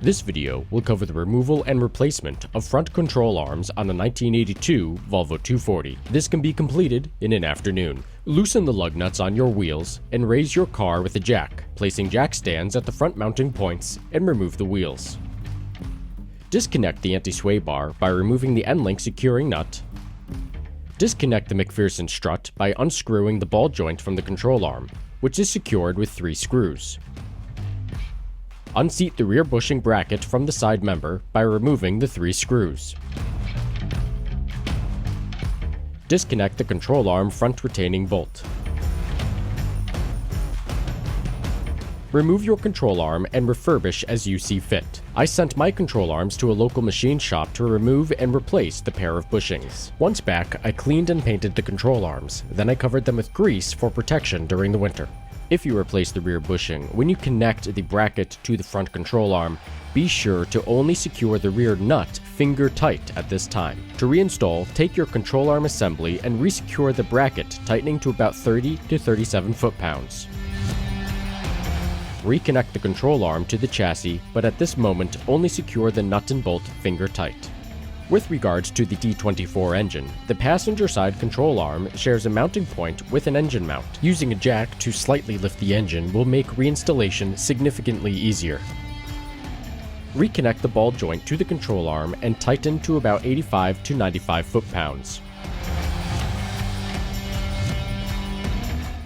This video will cover the removal and replacement of front control arms on a 1982 Volvo 240. This can be completed in an afternoon. Loosen the lug nuts on your wheels and raise your car with a jack, placing jack stands at the front mounting points, and remove the wheels. Disconnect the anti-sway bar by removing the end-link securing nut. Disconnect the McPherson strut by unscrewing the ball joint from the control arm, which is secured with 3 screws. Unseat the rear bushing bracket from the side member by removing the 3 screws. Disconnect the control arm front retaining bolt. Remove your control arm and refurbish as you see fit. I sent my control arms to a local machine shop to remove and replace the pair of bushings. Once back, I cleaned and painted the control arms, then I covered them with grease for protection during the winter. If you replace the rear bushing, when you connect the bracket to the front control arm, be sure to only secure the rear nut finger tight at this time. To reinstall, take your control arm assembly and resecure the bracket, tightening to about 30 to 37 foot-pounds. Reconnect the control arm to the chassis, but at this moment only secure the nut and bolt finger tight. With regards to the D24 engine, the passenger side control arm shares a mounting point with an engine mount. Using a jack to slightly lift the engine will make reinstallation significantly easier. Reconnect the ball joint to the control arm and tighten to about 85 to 95 foot-pounds.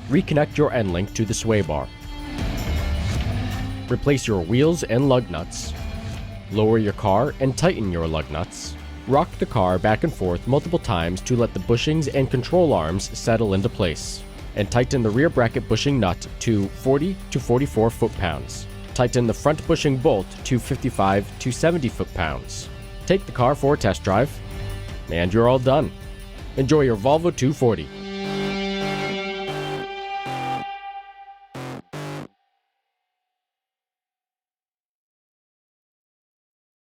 Reconnect your end link to the sway bar. Replace your wheels and lug nuts. Lower your car and tighten your lug nuts. Rock the car back and forth multiple times to let the bushings and control arms settle into place. And tighten the rear bracket bushing nut to 40 to 44 foot-pounds. Tighten the front bushing bolt to 55 to 70 foot-pounds. Take the car for a test drive, and you're all done. Enjoy your Volvo 240.